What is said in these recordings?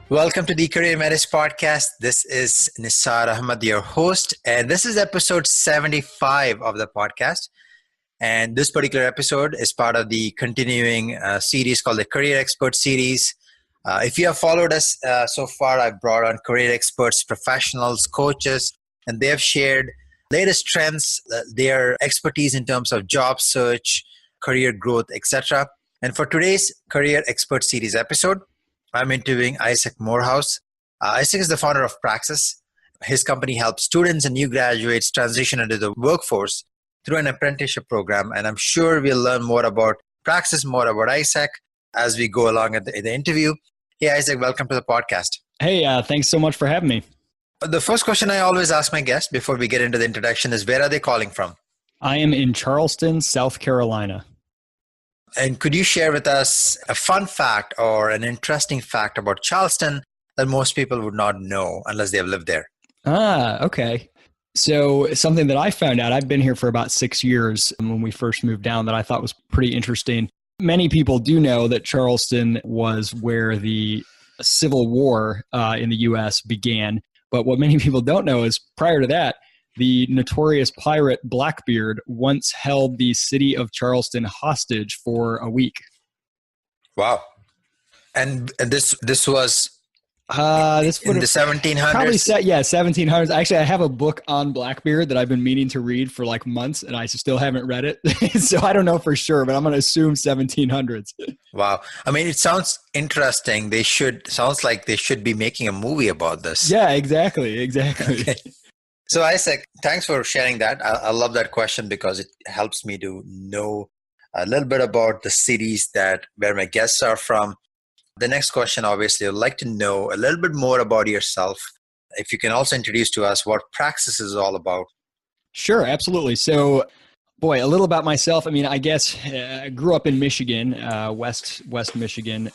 Welcome to the CareerMetis Podcast. This is Nisar Ahmad, your host, and this is episode 75 of the podcast. And this particular episode is part of the continuing series called the Career Expert Series. If you have followed us so far, I've brought on career experts, professionals, coaches, and they have shared latest trends, their expertise in terms of job search, career growth, etc. And for today's Career Expert Series episode, I'm interviewing Isaac Morehouse. Isaac is the founder of Praxis. His company helps students and new graduates transition into the workforce through an apprenticeship program. And I'm sure we'll learn more about Praxis, more about Isaac as we go along in the interview. Hey, Isaac, welcome to the podcast. Hey, thanks so much for having me. The first question I always ask my guests before we get into the introduction is, where are they calling from? I am in Charleston, South Carolina. And could you share with us a fun fact or an interesting fact about Charleston that most people would not know unless they have lived there? Okay. So something that I found out, I've been here for about 6 years when we first moved down, that I thought was pretty interesting. Many people do know that Charleston was where the Civil War in the U.S. began. But what many people don't know is prior to that, the notorious pirate Blackbeard once held the city of Charleston hostage for a week. Wow. And this was this in the 1700s? Probably, 1700s. Actually, I have a book on Blackbeard that I've been meaning to read for like months, and I still haven't read it. So I don't know for sure, but I'm going to assume 1700s. Wow. I mean, it sounds interesting. Sounds like they should be making a movie about this. Yeah, exactly. Okay. So Isaac, thanks for sharing that. I love that question because it helps me to know a little bit about the cities where my guests are from. The next question, obviously, I'd like to know a little bit more about yourself. If you can also introduce to us what Praxis is all about. Sure, absolutely. So, a little about myself. I mean, I guess I grew up in Michigan, West Michigan,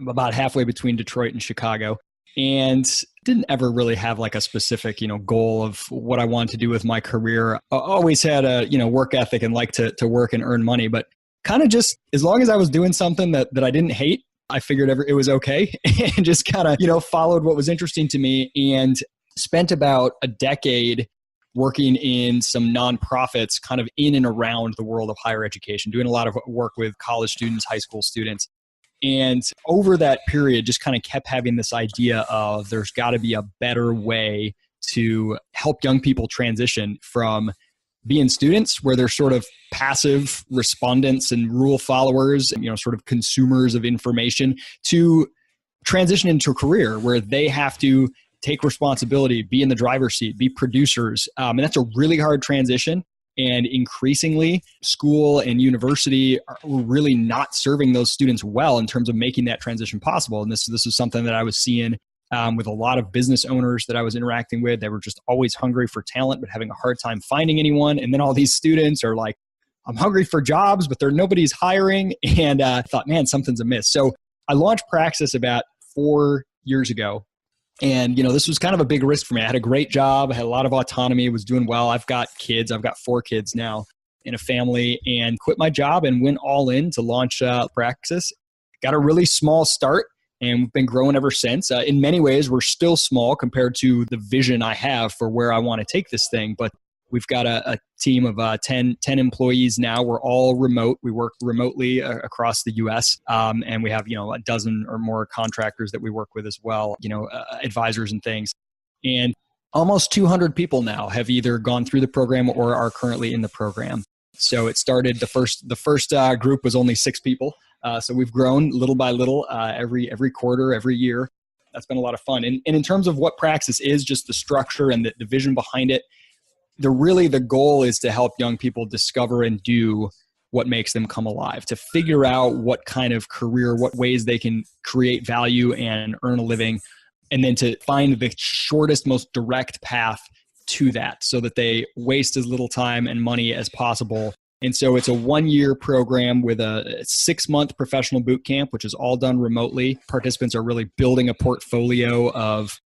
about halfway between Detroit and Chicago. And didn't ever really have like a specific, goal of what I wanted to do with my career. I always had a, work ethic and like to work and earn money, but kind of just as long as I was doing something that I didn't hate, I figured it was okay, and just kind of, followed what was interesting to me, and spent about a decade working in some nonprofits kind of in and around the world of higher education, doing a lot of work with college students, high school students. And over that period, just kind of kept having this idea of there's got to be a better way to help young people transition from being students where they're sort of passive respondents and rule followers, and, sort of consumers of information, to transition into a career where they have to take responsibility, be in the driver's seat, be producers. And that's a really hard transition. And increasingly, school and university are really not serving those students well in terms of making that transition possible. And this is something that I was seeing with a lot of business owners that I was interacting with. They were just always hungry for talent, but having a hard time finding anyone. And then all these students are like, I'm hungry for jobs, but nobody's hiring. And I thought, man, something's amiss. So I launched Praxis about 4 years ago. And, this was kind of a big risk for me. I had a great job. I had a lot of autonomy, was doing well. I've got kids. I've got 4 kids now in a family, and quit my job and went all in to launch Praxis. Got a really small start, and we've been growing ever since. In many ways, we're still small compared to the vision I have for where I want to take this thing. But we've got a team of 10 employees now. We're all remote. We work remotely across the U.S. And we have, a dozen or more contractors that we work with as well, advisors and things. And almost 200 people now have either gone through the program or are currently in the program. So it started, the first group was only 6 people. So we've grown little by little every quarter, every year. That's been a lot of fun. And in terms of what Praxis is, just the structure and the vision behind it, the goal is to help young people discover and do what makes them come alive, to figure out what kind of career, what ways they can create value and earn a living, and then to find the shortest, most direct path to that so that they waste as little time and money as possible. And so it's a 1-year program with a 6-month professional boot camp, which is all done remotely. Participants are really building a portfolio of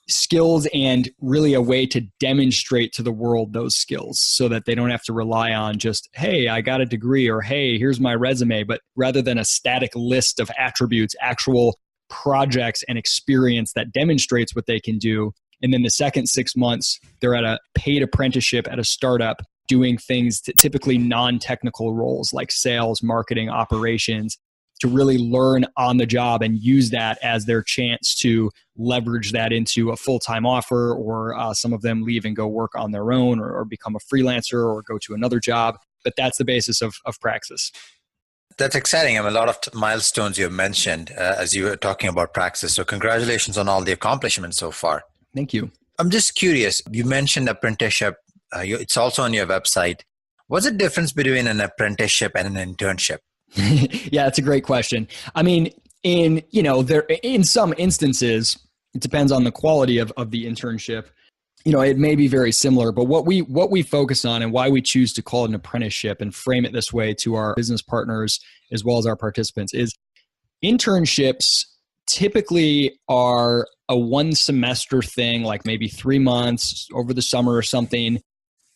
skills and really a way to demonstrate to the world those skills so that they don't have to rely on just, hey, I got a degree, or hey, here's my resume, but rather than a static list of attributes, actual projects and experience that demonstrates what they can do. And then the second 6 months, they're at a paid apprenticeship at a startup doing things, typically non-technical roles like sales, marketing, operations, to really learn on the job and use that as their chance to leverage that into a full-time offer, or some of them leave and go work on their own, or become a freelancer or go to another job. But that's the basis of Praxis. That's exciting. I mean, a lot of milestones you mentioned as you were talking about Praxis. So congratulations on all the accomplishments so far. Thank you. I'm just curious. You mentioned apprenticeship. It's also on your website. What's the difference between an apprenticeship and an internship? Yeah, that's a great question. I mean, in some instances, it depends on the quality of the internship. It may be very similar, but what we focus on and why we choose to call it an apprenticeship and frame it this way to our business partners as well as our participants is internships typically are a 1-semester thing, like maybe 3 months over the summer or something.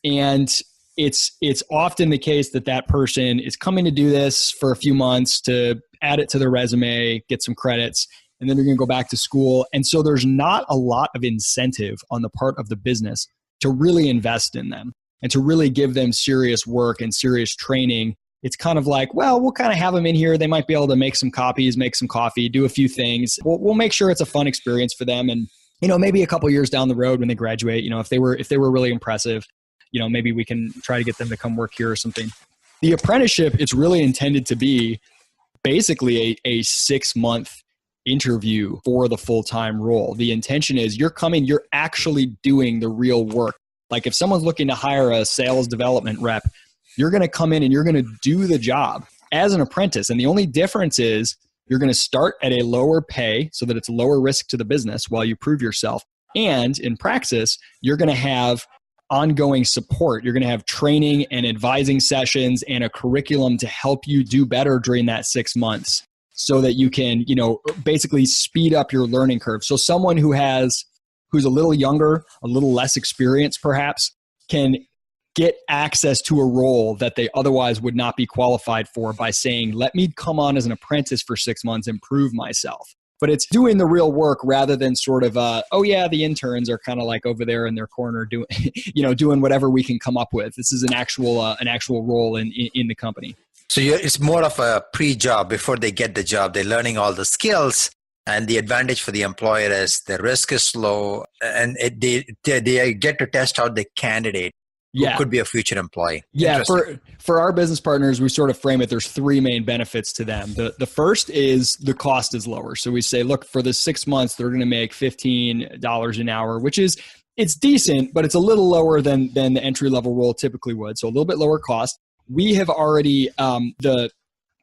And it's often the case that person is coming to do this for a few months to add it to their resume, get some credits, and then they're going to go back to school. And so there's not a lot of incentive on the part of the business to really invest in them and to really give them serious work and serious training. It's kind of like, well, we'll kind of have them in here. They might be able to make some copies, make some coffee, do a few things. We'll make sure it's a fun experience for them. And, maybe a couple years down the road when they graduate, if they were really impressive, maybe we can try to get them to come work here or something. The apprenticeship, it's really intended to be basically a 6-month interview for the full-time role. The intention is you're actually doing the real work. Like if someone's looking to hire a sales development rep, you're going to come in and you're going to do the job as an apprentice. And the only difference is you're going to start at a lower pay so that it's lower risk to the business while you prove yourself. And in Praxis, you're going to have ongoing support. You're going to have training and advising sessions and a curriculum to help you do better during that 6 months so that you can, basically speed up your learning curve. So someone who's a little younger, a little less experienced perhaps, can get access to a role that they otherwise would not be qualified for by saying, let me come on as an apprentice for 6 months and prove myself. But it's doing the real work rather than sort of, the interns are kind of like over there in their corner doing, doing whatever we can come up with. This is an actual role in the company. So it's more of a pre-job before they get the job. They're learning all the skills, and the advantage for the employer is the risk is low, and they get to test out the candidate who could be a future employee. Yeah, for our business partners, we sort of frame it. There's 3 main benefits to them. The first is the cost is lower. So we say, look, for the 6 months, they're going to make $15 an hour, which is, it's decent, but it's a little lower than the entry-level role typically would. So a little bit lower cost. We have already, the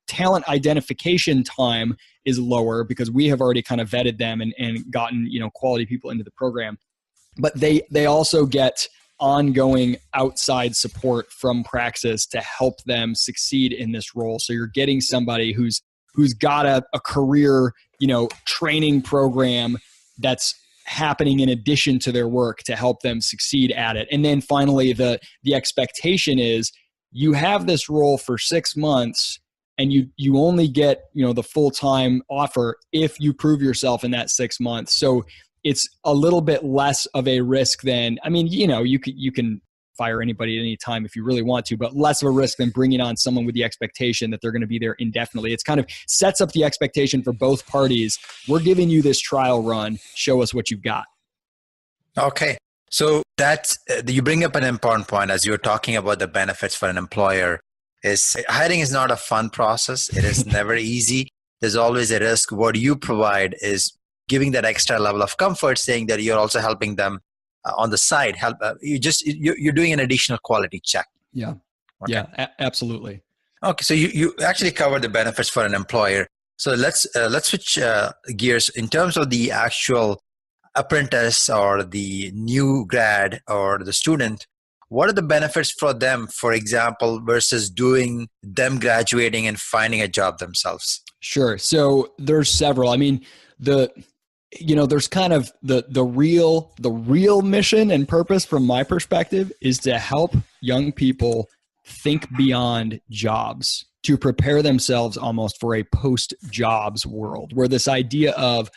talent identification time is lower because we have already kind of vetted them and gotten, quality people into the program. But they also get ongoing outside support from Praxis to help them succeed in this role. So you're getting somebody who's got a career, training program that's happening in addition to their work to help them succeed at it. And then finally, the expectation is you have this role for 6 months and you only get, the full-time offer if you prove yourself in that 6 months. So it's a little bit less of a risk than, you can fire anybody at any time if you really want to, but less of a risk than bringing on someone with the expectation that they're going to be there indefinitely. It's kind of sets up the expectation for both parties. We're giving you this trial run. Show us what you've got. Okay. So that's, you bring up an important point as you're talking about the benefits for an employer. Is hiring is not a fun process. It is never easy. There's always a risk. What you provide is giving that extra level of comfort, saying that you're also helping them on the side. You're doing an additional quality check. Yeah. Okay. Yeah, absolutely. Okay. So you actually covered the benefits for an employer. So let's switch gears in terms of the actual apprentice or the new grad or the student, what are the benefits for them, for example, versus doing them graduating and finding a job themselves? Sure. So there's several. I mean, there's kind of the real mission and purpose from my perspective is to help young people think beyond jobs, to prepare themselves almost for a post-jobs world, where this idea of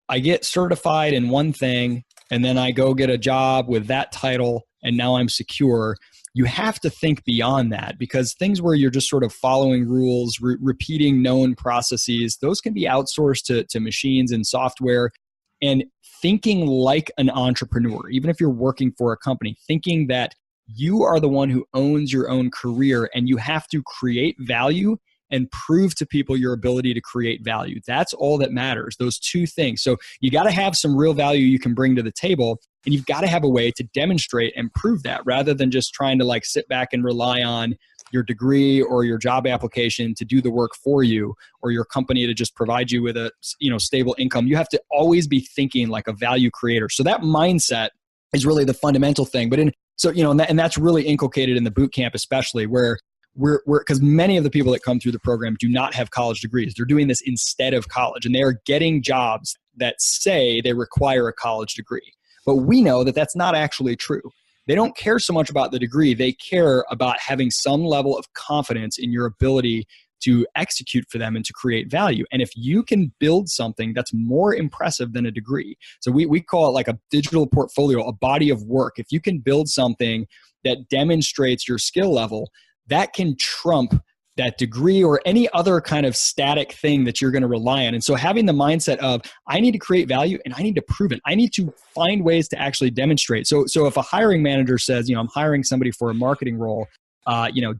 I get certified in one thing and then I go get a job with that title and now I'm secure. You have to think beyond that, because things where you're just sort of following rules, repeating known processes, those can be outsourced to machines and software. And thinking like an entrepreneur, even if you're working for a company, thinking that you are the one who owns your own career and you have to create value and prove to people your ability to create value. That's all that matters, those two things. So you got to have some real value you can bring to the table, and you've got to have a way to demonstrate and prove that, rather than just trying to like sit back and rely on your degree or your job application to do the work for you, or your company to just provide you with a stable income. You have to always be thinking like a value creator. So that mindset is really the fundamental thing. And that's really inculcated in the boot camp, especially where because many of the people that come through the program do not have college degrees. They're doing this instead of college, and they are getting jobs that say they require a college degree. But we know that that's not actually true. They don't care so much about the degree. They care about having some level of confidence in your ability to execute for them and to create value. And if you can build something that's more impressive than a degree, so we call it like a digital portfolio, a body of work. If you can build something that demonstrates your skill level, that can trump that degree or any other kind of static thing that you're going to rely on. And so having the mindset of, I need to create value and I need to prove it. I need to find ways to actually demonstrate. So if a hiring manager says, I'm hiring somebody for a marketing role,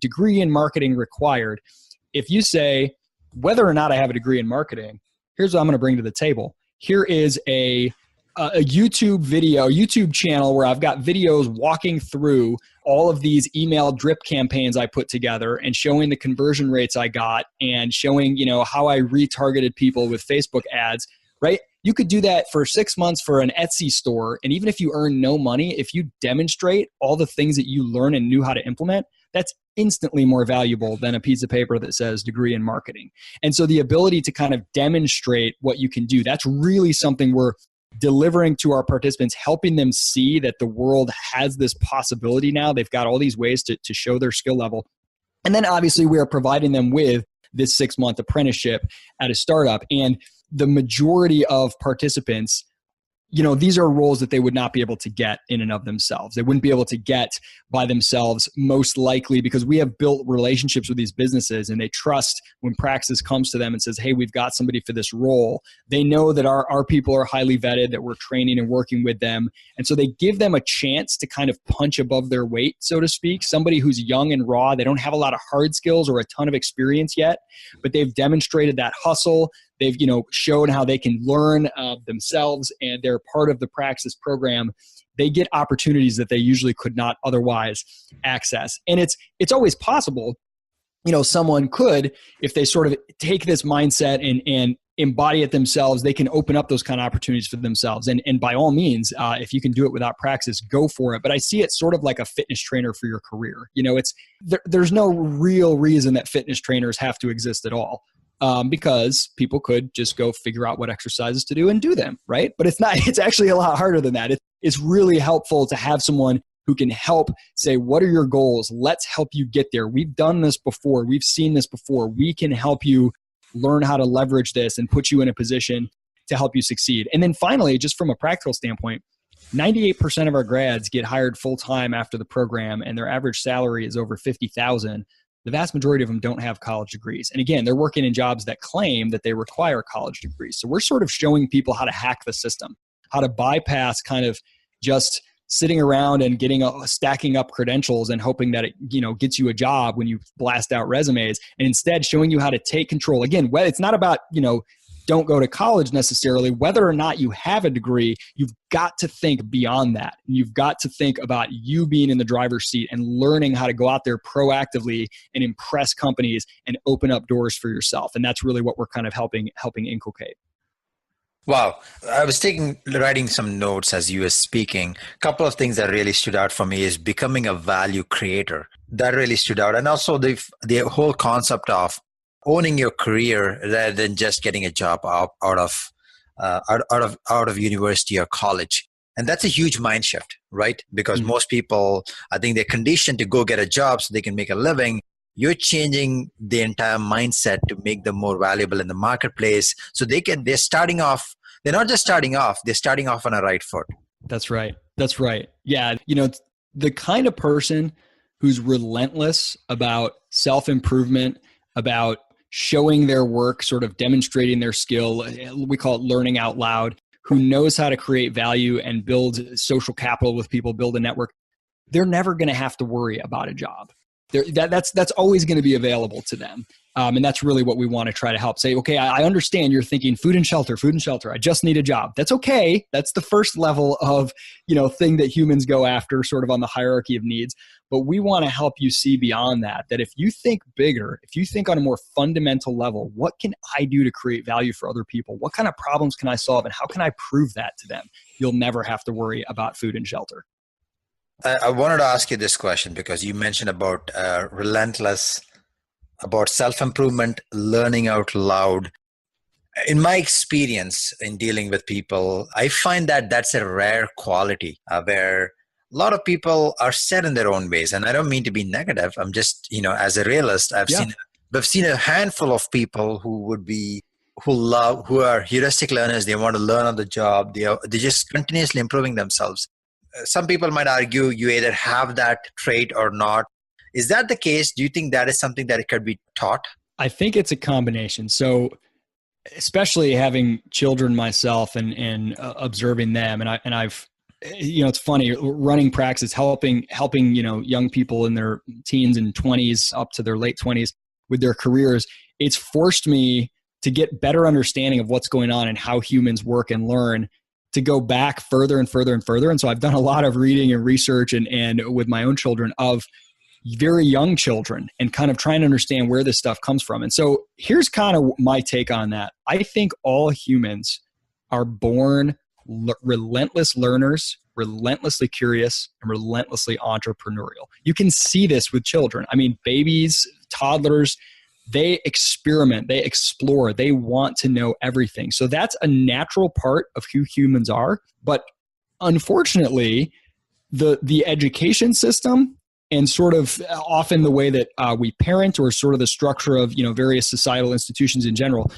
degree in marketing required. If you say, whether or not I have a degree in marketing, here's what I'm going to bring to the table. Here is a YouTube channel where I've got videos walking through all of these email drip campaigns I put together and showing the conversion rates I got and showing, how I retargeted people with Facebook ads, right? You could do that for 6 months for an Etsy store. And even if you earn no money, if you demonstrate all the things that you learn and knew how to implement, that's instantly more valuable than a piece of paper that says degree in marketing. And so the ability to kind of demonstrate what you can do, that's really something we're delivering to our participants, helping them see that the world has this possibility now. They've got all these ways to show their skill level. And then obviously we are providing them with this 6-month apprenticeship at a startup. And the majority of participants, these are roles that they would not be able to get in and of themselves. They wouldn't be able to get by themselves, most likely, because we have built relationships with these businesses and they trust when Praxis comes to them and says, hey, we've got somebody for this role. They know that our people are highly vetted, that we're training and working with them. And so they give them a chance to kind of punch above their weight, so to speak. Somebody who's young and raw, they don't have a lot of hard skills or a ton of experience yet, but they've demonstrated that hustle. They've shown how they can learn themselves, and they're part of the Praxis program. They get opportunities that they usually could not otherwise access. And it's always possible, someone could, if they sort of take this mindset and embody it themselves, they can open up those kind of opportunities for themselves. And by all means, if you can do it without Praxis, go for it. But I see it sort of like a fitness trainer for your career. There's no real reason that fitness trainers have to exist at all. Because people could just go figure out what exercises to do and do them, right? But it's actually a lot harder than that. It's really helpful to have someone who can help say, what are your goals? Let's help you get there. We've done this before. We've seen this before. We can help you learn how to leverage this and put you in a position to help you succeed. And then finally, just from a practical standpoint, 98% of our grads get hired full-time after the program, and their average salary is over $50,000. The vast majority of them don't have college degrees. And again, they're working in jobs that claim that they require college degrees. So we're sort of showing people how to hack the system, how to bypass kind of just sitting around and stacking up credentials and hoping that it gets you a job when you blast out resumes, and instead showing you how to take control. Again, it's not about don't go to college necessarily. Whether or not you have a degree, you've got to think beyond that. You've got to think about you being in the driver's seat and learning how to go out there proactively and impress companies and open up doors for yourself. And that's really what we're kind of helping inculcate. Wow. I was writing some notes as you were speaking. A couple of things that really stood out for me is becoming a value creator. That really stood out. And also the whole concept of owning your career rather than just getting a job out of university or college. And that's a huge mind shift, right? Because most people, I think they're conditioned to go get a job so they can make a living. You're changing the entire mindset to make them more valuable in the marketplace. So they're starting off, they're not just starting off, they're starting off on a right foot. That's right. That's right. Yeah. The kind of person who's relentless about self-improvement, about showing their work, sort of demonstrating their skill, we call it learning out loud, who knows how to create value and build social capital with people, build a network, they're never going to have to worry about a job. That's always going to be available to them. And that's really what we want to try to help. Say, okay, I understand you're thinking food and shelter. I just need a job. That's okay. That's the first level of, thing that humans go after sort of on the hierarchy of needs. But we want to help you see beyond that if you think bigger, if you think on a more fundamental level, what can I do to create value for other people? What kind of problems can I solve? And how can I prove that to them? You'll never have to worry about food and shelter. I wanted to ask you this question because you mentioned about relentless, about self-improvement, learning out loud. In my experience in dealing with people, I find that that's a rare quality where a lot of people are set in their own ways. And I don't mean to be negative. I'm just, as a realist, I've seen a handful of people who are heuristic learners. They want to learn on the job. They're just continuously improving themselves. Some people might argue you either have that trait or not. Is that the case? Do you think that is something that it could be taught? I think it's a combination. So especially having children myself and observing them. And I've, it's funny running Praxis, helping, young people in their teens and 20s up to their late 20s with their careers. It's forced me to get better understanding of what's going on and how humans work and learn, to go back further and further and further. And so I've done a lot of reading and research and with my own children of very young children and kind of trying to understand where this stuff comes from. And so here's kind of my take on that. I think all humans are born relentless learners, relentlessly curious, and relentlessly entrepreneurial. You can see this with children. I mean, babies, toddlers, they experiment, they explore, they want to know everything. So that's a natural part of who humans are. But unfortunately, the education system and sort of often the way that we parent, or sort of the structure of various societal institutions in general,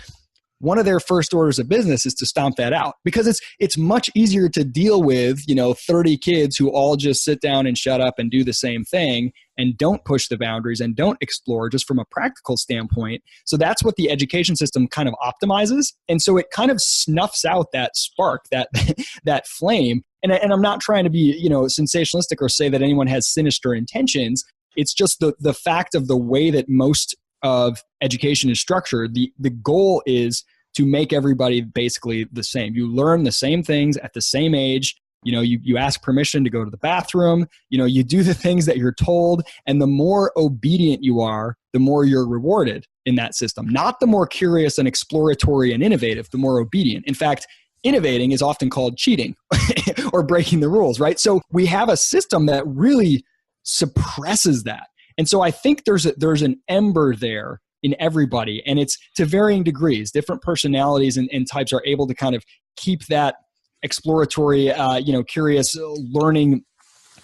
one of their first orders of business is to stomp that out, because it's much easier to deal with 30 kids who all just sit down and shut up and do the same thing and don't push the boundaries and don't explore just from a practical standpoint. So that's what the education system kind of optimizes. And so it kind of snuffs out that spark, that flame. And I'm not trying to be sensationalistic or say that anyone has sinister intentions. It's just the fact of the way that most of education is structured. The goal is to make everybody basically the same. You learn the same things at the same age. You ask permission to go to the bathroom. You do the things that you're told. And the more obedient you are, the more you're rewarded in that system. Not the more curious and exploratory and innovative, the more obedient. In fact, innovating is often called cheating or breaking the rules, right? So we have a system that really suppresses that. And so I think there's an ember there in everybody, and it's to varying degrees. Different personalities and types are able to kind of keep that exploratory, curious learning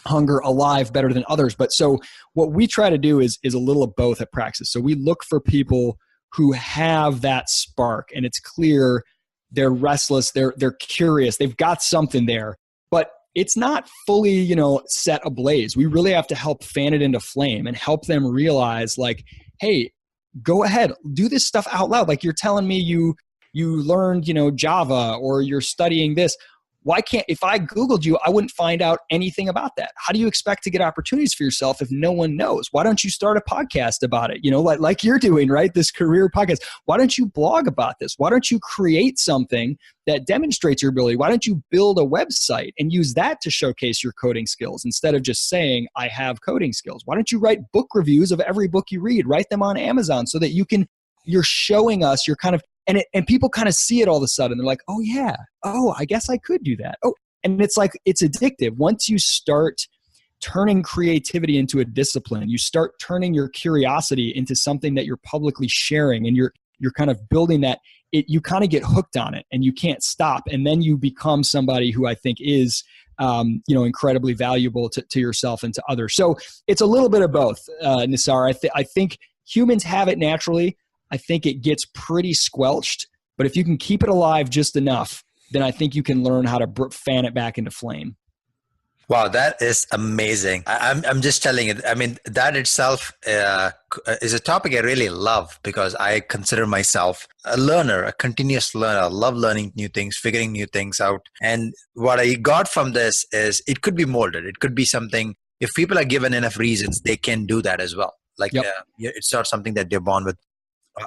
hunger alive better than others. But so what we try to do is a little of both at Praxis. So we look for people who have that spark, and it's clear they're restless, they're curious, they've got something there, but it's not fully, set ablaze. We really have to help fan it into flame and help them realize, like, hey, go ahead, do this stuff out loud. Like, you're telling me you learned, Java, or you're studying this. Why can't, if I Googled you, I wouldn't find out anything about that. How do you expect to get opportunities for yourself if no one knows? Why don't you start a podcast about it? Like you're doing, right? This career podcast. Why don't you blog about this? Why don't you create something that demonstrates your ability? Why don't you build a website and use that to showcase your coding skills instead of just saying, I have coding skills? Why don't you write book reviews of every book you read? Write them on Amazon so that you're showing us, you're kind of And people kind of see it all of a sudden. They're like, oh yeah, oh, I guess I could do that. Oh, and it's like, it's addictive. Once you start turning creativity into a discipline, you start turning your curiosity into something that you're publicly sharing, and you're kind of building that, you kind of get hooked on it and you can't stop. And then you become somebody who I think is, incredibly valuable to yourself and to others. So it's a little bit of both, Nisar. I think humans have it naturally. I think it gets pretty squelched, but if you can keep it alive just enough, then I think you can learn how to fan it back into flame. Wow, that is amazing. I'm just telling you, I mean, that itself is a topic I really love, because I consider myself a learner, a continuous learner. I love learning new things, figuring new things out. And what I got from this is it could be molded. It could be something, if people are given enough reasons, they can do that as well. Like it's not something that they're born with.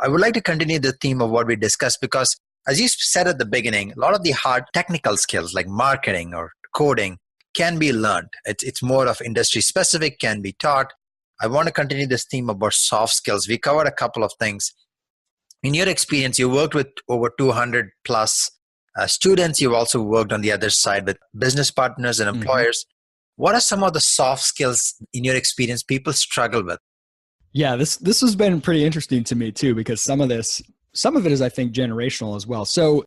I would like to continue the theme of what we discussed, because as you said at the beginning, a lot of the hard technical skills like marketing or coding can be learned. It's more of industry specific, can be taught. I want to continue this theme about soft skills. We covered a couple of things. In your experience, you worked with over 200 plus students. You've also worked on the other side with business partners and employers. What are some of the soft skills in your experience people struggle with? Yeah, this has been pretty interesting to me too, because some of it is, I think, generational as well. So,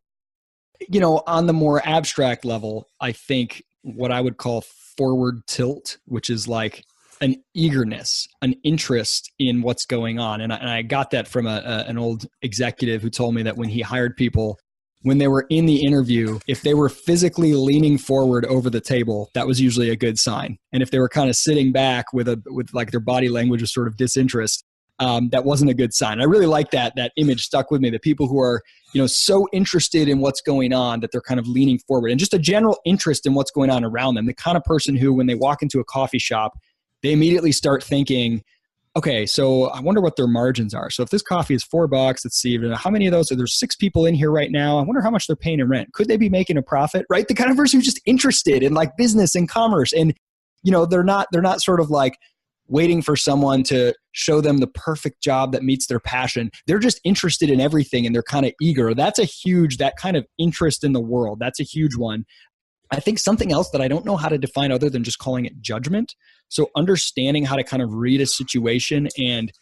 on the more abstract level, I think what I would call forward tilt, which is like an eagerness, an interest in what's going on. And I got that from an old executive who told me that when he hired people, when they were in the interview, if they were physically leaning forward over the table, that was usually a good sign. And if they were kind of sitting back with like their body language of sort of disinterest, that wasn't a good sign. I really like that image stuck with me. The people who are, so interested in what's going on that they're kind of leaning forward, and just a general interest in what's going on around them. The kind of person who, when they walk into a coffee shop, they immediately start thinking, okay, so I wonder what their margins are. So if this coffee is $4, let's see, how many of those are there? 6 people in here right now. I wonder how much they're paying in rent. Could they be making a profit? Right? The kind of person who's just interested in like business and commerce. And, they're not sort of like waiting for someone to show them the perfect job that meets their passion. They're just interested in everything and they're kind of eager. That kind of interest in the world. That's a huge one. I think something else that I don't know how to define other than just calling it judgment. So understanding how to kind of read a situation and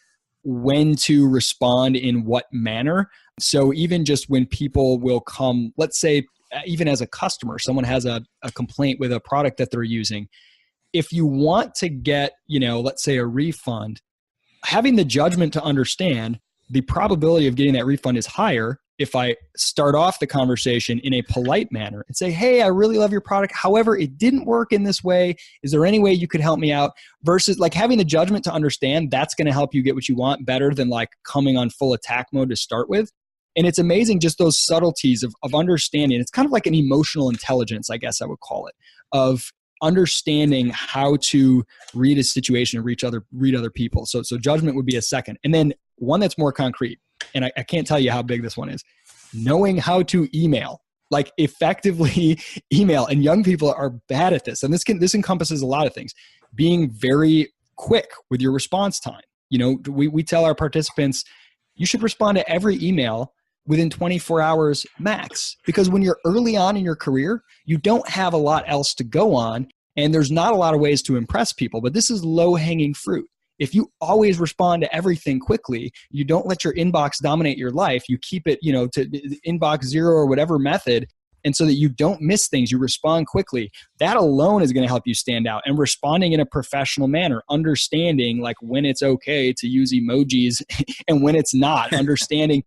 when to respond in what manner. So even just when people will come, let's say, even as a customer, someone has a complaint with a product that they're using. If you want to get, let's say a refund, having the judgment to understand the probability of getting that refund is higher if I start off the conversation in a polite manner and say, hey, I really love your product. However, it didn't work in this way. Is there any way you could help me out? Versus like having the judgment to understand, that's going to help you get what you want better than like coming on full attack mode to start with. And it's amazing just those subtleties of understanding. It's kind of like an emotional intelligence, I guess I would call it, of understanding how to read a situation and read other people. So judgment would be a second. And then one that's more concrete, and I can't tell you how big this one is, knowing how to email, like effectively email. And young people are bad at this. And this encompasses a lot of things. Being very quick with your response time. We tell our participants, you should respond to every email within 24 hours max, because when you're early on in your career, you don't have a lot else to go on, and there's not a lot of ways to impress people, but this is low-hanging fruit. If you always respond to everything quickly, you don't let your inbox dominate your life, you keep it, to inbox 0 or whatever method, and so that you don't miss things, you respond quickly. That alone is going to help you stand out. And responding in a professional manner, understanding like when it's okay to use emojis and when it's not, understanding,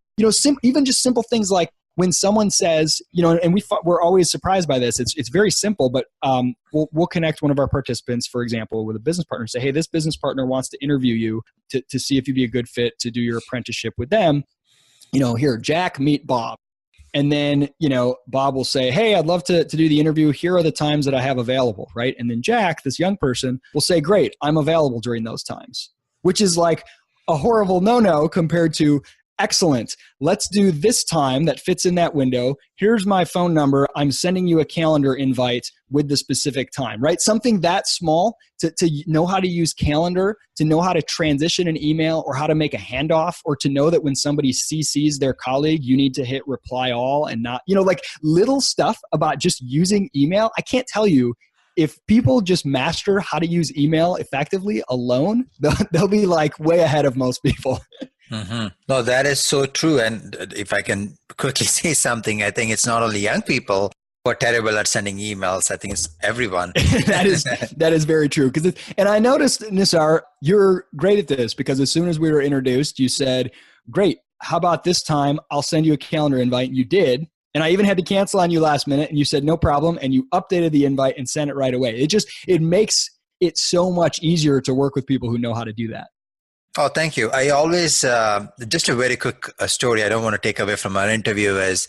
even just simple things like when someone says, and we're always surprised by this. It's very simple, but we'll connect one of our participants, for example, with a business partner and say, hey, this business partner wants to interview you to see if you'd be a good fit to do your apprenticeship with them. Here, Jack, meet Bob. And then, Bob will say, hey, I'd love to do the interview. Here are the times that I have available, right? And then Jack, this young person, will say, great, I'm available during those times, which is like a horrible no-no compared to, excellent. Let's do this time that fits in that window. Here's my phone number. I'm sending you a calendar invite with the specific time, right? Something that small to know how to use calendar, to know how to transition an email or how to make a handoff, or to know that when somebody CCs their colleague, you need to hit reply all and not, like little stuff about just using email. I can't tell you, if people just master how to use email effectively alone, they'll be like way ahead of most people. Mm-hmm. No, that is so true. And if I can quickly say something, I think it's not only young people who are terrible at sending emails. I think it's everyone. That is very true. And I noticed, Nisar, you're great at this, because as soon as we were introduced, you said, great, how about this time? I'll send you a calendar invite. And you did. And I even had to cancel on you last minute, and you said, no problem. And you updated the invite and sent it right away. It makes it so much easier to work with people who know how to do that. Oh, thank you. I always, just a very quick story I don't want to take away from our interview is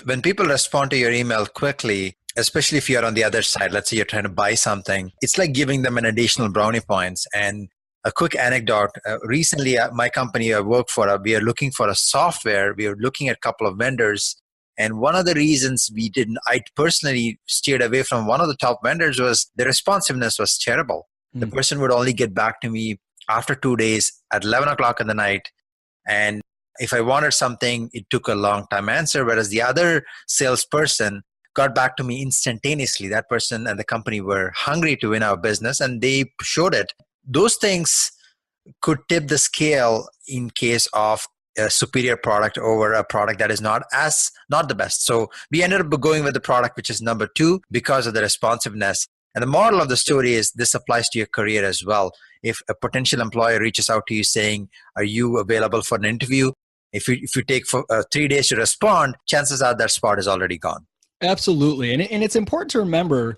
when people respond to your email quickly, especially if you're on the other side, let's say you're trying to buy something, it's like giving them an additional brownie points. And a quick anecdote, recently my company I work for, we are looking for a software. We are looking at a couple of vendors. And one of the reasons I personally steered away from one of the top vendors was the responsiveness was terrible. The person would only get back to me after 2 days at 11 o'clock in the night. And if I wanted something, it took a long time answer. Whereas the other salesperson got back to me instantaneously. That person and the company were hungry to win our business, and they showed it. Those things could tip the scale in case of a superior product over a product that is not the best. So we ended up going with the product which is number 2 because of the responsiveness. And the moral of the story is this applies to your career as well. If a potential employer reaches out to you saying, are you available for an interview? If you take 3 days to respond, chances are that spot is already gone. Absolutely. And it's important to remember,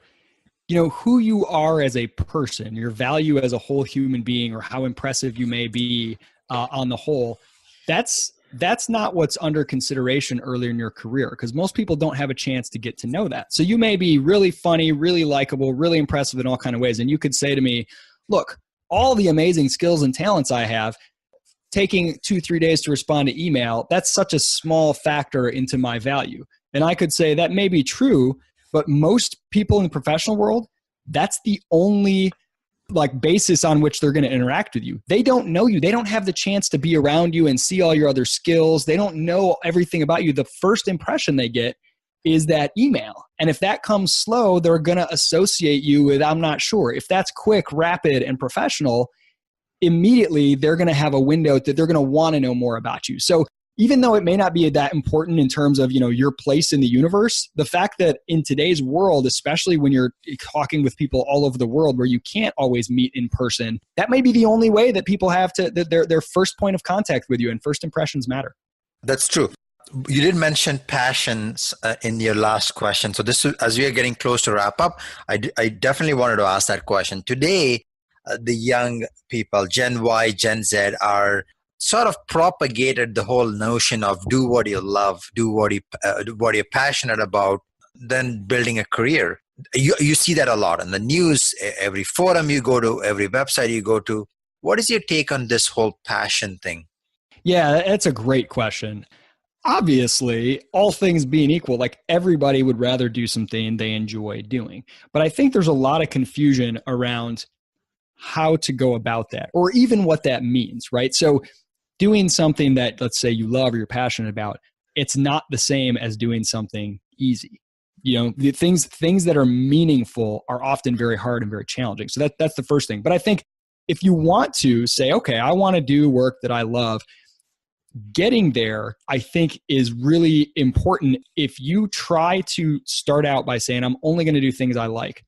who you are as a person, your value as a whole human being, or how impressive you may be on the whole. That's not what's under consideration earlier in your career, because most people don't have a chance to get to know that. So you may be really funny, really likable, really impressive in all kinds of ways. And you could say to me, look, all the amazing skills and talents I have, taking 2-3 days to respond to email, that's such a small factor into my value. And I could say that may be true, but most people in the professional world, that's the only basis on which they're going to interact with you. They don't know you. They don't have the chance to be around you and see all your other skills. They don't know everything about you. The first impression they get is that email. And if that comes slow, they're going to associate you with, I'm not sure. If that's quick, rapid, and professional, immediately they're going to have a window that they're going to want to know more about you. So even though it may not be that important in terms of, your place in the universe, the fact that in today's world, especially when you're talking with people all over the world where you can't always meet in person, that may be the only way that people have their first point of contact with you, and first impressions matter. That's true. You did mention passions in your last question. So as we are getting close to wrap up, I definitely wanted to ask that question. Today, the young people, Gen Y, Gen Z, are sort of propagated the whole notion of do what you love, do what you're passionate about, then building a career. You see that a lot in the news, every forum you go to, every website you go to. What is your take on this whole passion thing? Yeah, that's a great question. Obviously, all things being equal, everybody would rather do something they enjoy doing. But I think there's a lot of confusion around how to go about that, or even what that means, right? So doing something that, let's say, you love or you're passionate about, it's not the same as doing something easy. The things that are meaningful are often very hard and very challenging. So that's the first thing. But I think if you want to say, okay, I want to do work that I love, getting there, I think, is really important. If you try to start out by saying, I'm only going to do things I like,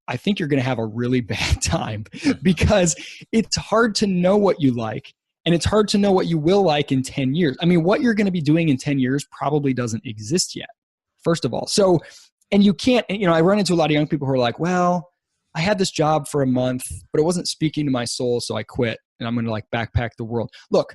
I think you're going to have a really bad time, because it's hard to know what you like. And it's hard to know what you will like in 10 years. I mean, what you're going to be doing in 10 years probably doesn't exist yet, first of all. So, and you can't, I run into a lot of young people who are like, well, I had this job for a month, but it wasn't speaking to my soul, so I quit, and I'm going to backpack the world. Look,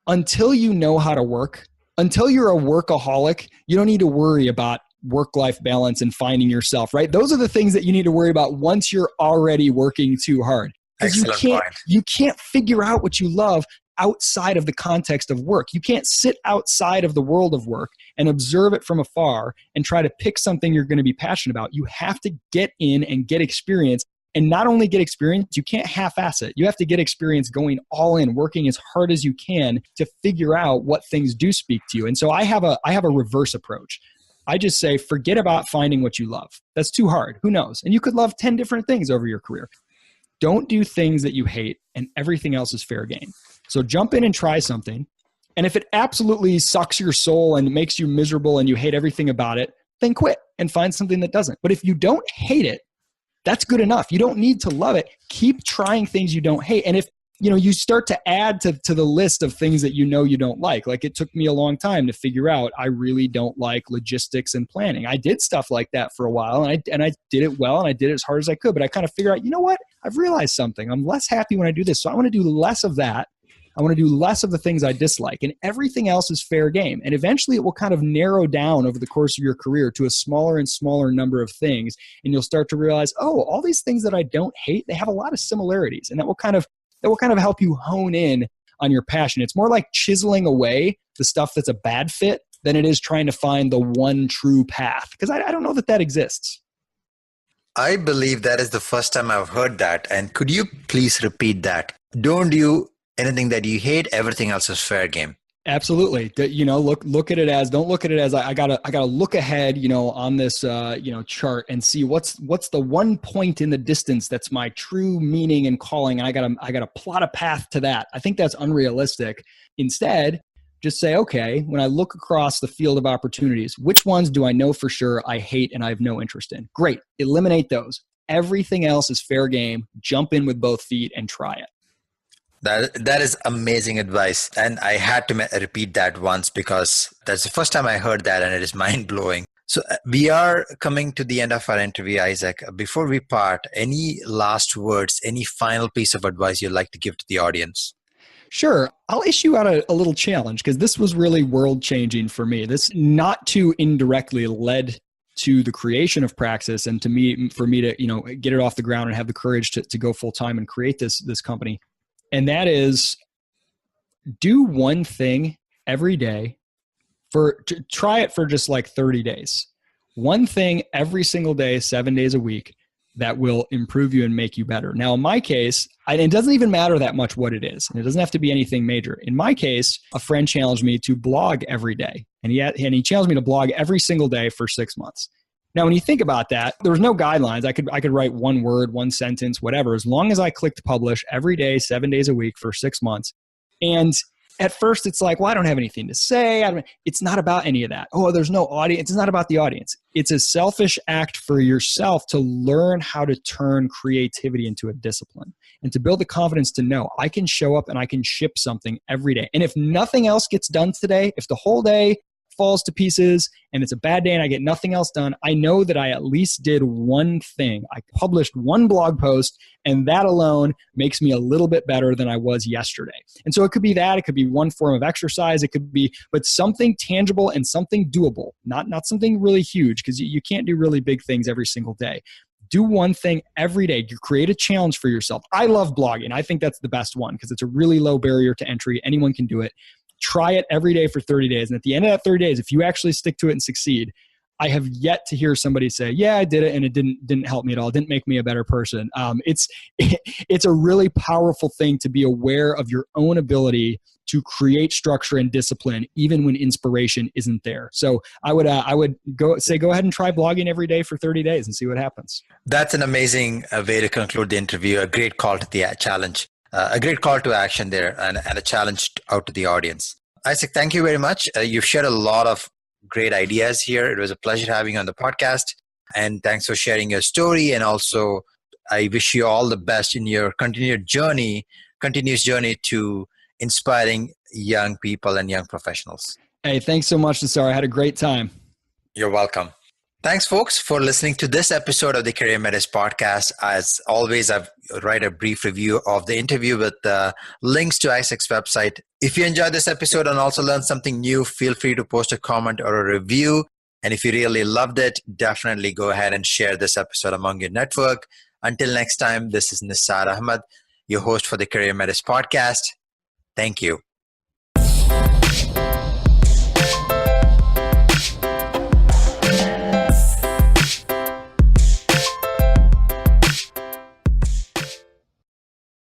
until you know how to work, until you're a workaholic, you don't need to worry about work-life balance and finding yourself, right? Those are the things that you need to worry about once you're already working too hard. Because you can't figure out what you love outside of the context of work. You can't sit outside of the world of work and observe it from afar and try to pick something you're going to be passionate about. You have to get in and get experience. And not only get experience, you can't half-ass it. You have to get experience going all in, working as hard as you can to figure out what things do speak to you. And so I have a reverse approach. I just say, forget about finding what you love. That's too hard. Who knows? And you could love 10 different things over your career. Don't do things that you hate, and everything else is fair game. So jump in and try something. And if it absolutely sucks your soul and makes you miserable and you hate everything about it, then quit and find something that doesn't. But if you don't hate it, that's good enough. You don't need to love it. Keep trying things you don't hate. And if you start to add to the list of things that you don't like it took me a long time to figure out I really don't like logistics and planning. I did stuff like that for a while, and I did it well, and I did it as hard as I could. But I kind of figured out, you know what? I've realized something. I'm less happy when I do this, so I want to do less of that. I want to do less of the things I dislike, and everything else is fair game. And eventually it will kind of narrow down over the course of your career to a smaller and smaller number of things. And you'll start to realize, oh, all these things that I don't hate, they have a lot of similarities. And that will kind of help you hone in on your passion. It's more like chiseling away the stuff that's a bad fit than it is trying to find the one true path. Because I don't know that exists. I believe that is the first time I've heard that. And could you please repeat that? Don't do anything that you hate, everything else is fair game. Absolutely. Look at it as, don't look at it as I gotta look ahead, on this, chart and see what's the one point in the distance that's my true meaning and calling. And I gotta plot a path to that. I think that's unrealistic. Instead, just say, okay, when I look across the field of opportunities, which ones do I know for sure I hate and I have no interest in? Great. Eliminate those. Everything else is fair game. Jump in with both feet and try it. That is amazing advice. And I had to repeat that once because that's the first time I heard that, and it is mind-blowing. So we are coming to the end of our interview, Isaac. Before we part, any last words, any final piece of advice you'd like to give to the audience? Sure. I'll issue out a little challenge because this was really world-changing for me. This not too indirectly led to the creation of Praxis and for me to get it off the ground and have the courage to go full-time and create this company. And that is, do one thing every day try it for just like 30 days. One thing every single day, 7 days a week, that will improve you and make you better. Now, in my case, it doesn't even matter that much what it is. And it doesn't have to be anything major. In my case, a friend challenged me to blog every day. And he challenged me to blog every single day for 6 months. Now, when you think about that, there was no guidelines. I could write one word, one sentence, whatever, as long as I clicked publish every day, 7 days a week for 6 months. And at first it's like, well, I don't have anything to say. It's not about any of that. Oh, there's no audience. It's not about the audience. It's a selfish act for yourself to learn how to turn creativity into a discipline and to build the confidence to know I can show up and I can ship something every day. And if nothing else gets done today, if the whole day falls to pieces and it's a bad day and I get nothing else done, I know that I at least did one thing. I published one blog post, and that alone makes me a little bit better than I was yesterday. And so it could be that, it could be one form of exercise, it could be, but something tangible and something doable, not something really huge, because you can't do really big things every single day. Do one thing every day. You create a challenge for yourself. I love blogging. I think that's the best one because it's a really low barrier to entry. Anyone can do it. Try it every day for 30 days. And at the end of that 30 days, if you actually stick to it and succeed, I have yet to hear somebody say, yeah, I did it and it didn't help me at all. It didn't make me a better person. It's a really powerful thing to be aware of your own ability to create structure and discipline, even when inspiration isn't there. So I would go ahead and try blogging every day for 30 days and see what happens. That's an amazing way to conclude the interview. A great call to the challenge. A great call to action there and a challenge out to the audience. Isaac, thank you very much. You've shared a lot of great ideas here. It was a pleasure having you on the podcast. And thanks for sharing your story. And also, I wish you all the best in your continuous journey to inspiring young people and young professionals. Hey, thanks so much, Nassar. I had a great time. You're welcome. Thanks, folks, for listening to this episode of the CareerMetis Podcast. As always, I write a brief review of the interview with links to Isaac's website. If you enjoyed this episode and also learned something new, feel free to post a comment or a review. And if you really loved it, definitely go ahead and share this episode among your network. Until next time, this is Nassar Ahmed, your host for the CareerMetis Podcast. Thank you.